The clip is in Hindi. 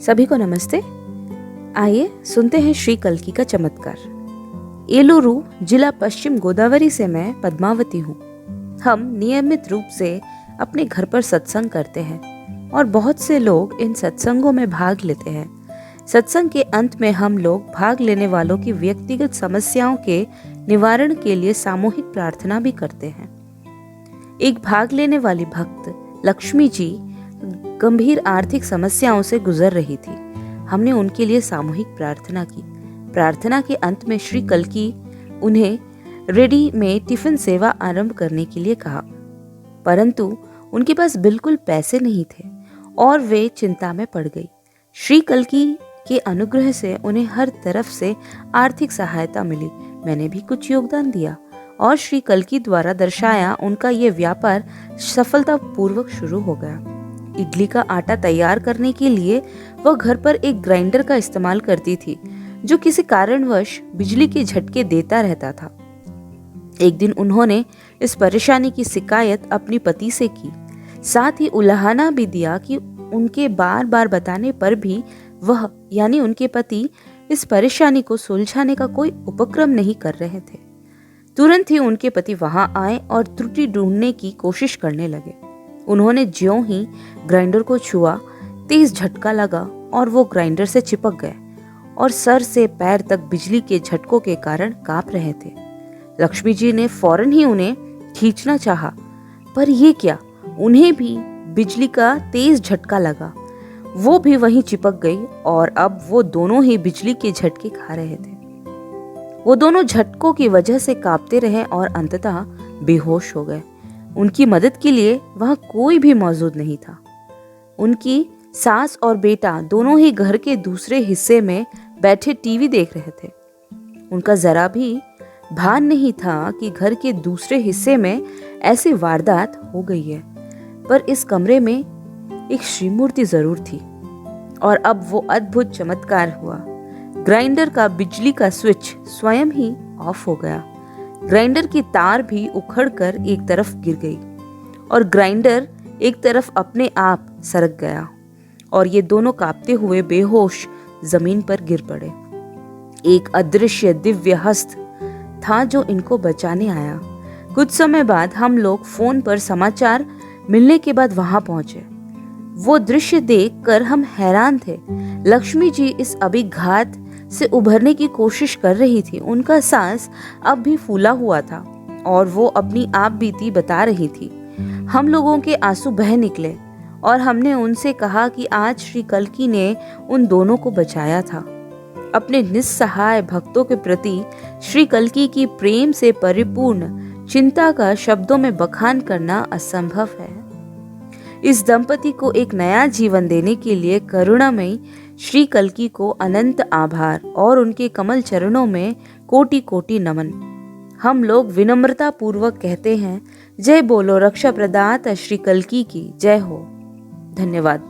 सभी को नमस्ते। आइए सुनते हैं श्री कल्की का चमत्कार। एलूरू जिला पश्चिम गोदावरी से मैं पद्मावती हूँ। हम नियमित रूप से अपने घर पर सत्संग करते हैं और बहुत से लोग इन सत्संगों में भाग लेते हैं। सत्संग के अंत में हम लोग भाग लेने वालों की व्यक्तिगत समस्याओं के निवारण के लिए सामूहिक प्रार्थना भी करते हैं। एक भाग लेने वाली भक्त लक्ष्मी जी गंभीर आर्थिक समस्याओं से गुजर रही थी। हमने उनके लिए सामूहिक प्रार्थना की। प्रार्थना के अंत में श्री कल्की उन्हें रेडी में टिफिन सेवा आरंभ करने के लिए कहा, परंतु उनके पास बिल्कुल पैसे नहीं थे और वे चिंता में पड़ गई। श्री कल्की के अनुग्रह से उन्हें हर तरफ से आर्थिक सहायता मिली। मैंने भी कुछ योगदान दिया और श्री कल्की द्वारा दर्शाया उनका ये व्यापार सफलतापूर्वक शुरू हो गया। इडली का आटा तैयार करने के लिए वह घर पर एक ग्राइंडर का इस्तेमाल करती थी, जो किसी कारणवश बिजली के झटके देता रहता था। एक दिन उन्होंने इस परेशानी की शिकायत अपने पति से की। साथ ही उलाहना भी दिया कि उनके बार बार बताने पर भी वह यानी उनके पति इस परेशानी को सुलझाने का कोई उपक्रम नहीं कर रहे थे। तुरंत ही उनके पति वहां आए और त्रुटि ढूंढने की कोशिश करने लगे। उन्होंने ज्यों ही ग्राइंडर को छुआ, तेज झटका लगा और वो ग्राइंडर से चिपक गए और सर से पैर तक बिजली के झटकों के कारण कांप रहे थे। लक्ष्मी जी ने फौरन ही उन्हें खींचना चाहा, पर ये क्या, उन्हें भी बिजली का तेज झटका लगा। वो भी वहीं चिपक गई और अब वो दोनों ही बिजली के झटके खा रहे थे। वो दोनों झटकों की वजह से कांपते रहे और अंततः बेहोश हो गए। उनकी मदद के लिए वहां कोई भी मौजूद नहीं था। उनकी सास और बेटा दोनों ही घर के दूसरे हिस्से में बैठे टीवी देख रहे थे। उनका जरा भी भान नहीं था कि घर के दूसरे हिस्से में ऐसी वारदात हो गई है, पर इस कमरे में एक श्रीमूर्ति जरूर थी। और अब वो अद्भुत चमत्कार हुआ। ग्राइंडर का बिजली का स्विच स्वयं ही ऑफ हो गया। ग्राइंडर की तार भी उखड़कर एक तरफ गिर गई और ग्राइंडर एक तरफ अपने आप सरक गया और ये दोनों कांपते हुए बेहोश जमीन पर गिर पड़े। एक अदृश्य दिव्य हस्त था जो इनको बचाने आया। कुछ समय बाद हम लोग फोन पर समाचार मिलने के बाद वहां पहुंचे। वो दृश्य देखकर हम हैरान थे। लक्ष्मी जी इस अभिघात से उभरने की कोशिश कर रही थी। उनका सांस अब भी फूला हुआ था और वो अपनी आप बीती बता रही थी। हम लोगों के आंसू बह निकले और हमने उनसे कहा कि आज श्री कल्की ने उन दोनों को बचाया था। अपने निस्सहाय भक्तों के प्रति श्री कल्की की प्रेम से परिपूर्ण चिंता का शब्दों में बखान करना असंभव है। इस दंपति को एक नया जीवन देने के लिए करुणामयी श्री कल्की को अनंत आभार और उनके कमल चरणों में कोटि कोटि नमन। हम लोग विनम्रता पूर्वक कहते हैं, जय बोलो रक्षा प्रदाता श्री कल्की की जय हो। धन्यवाद।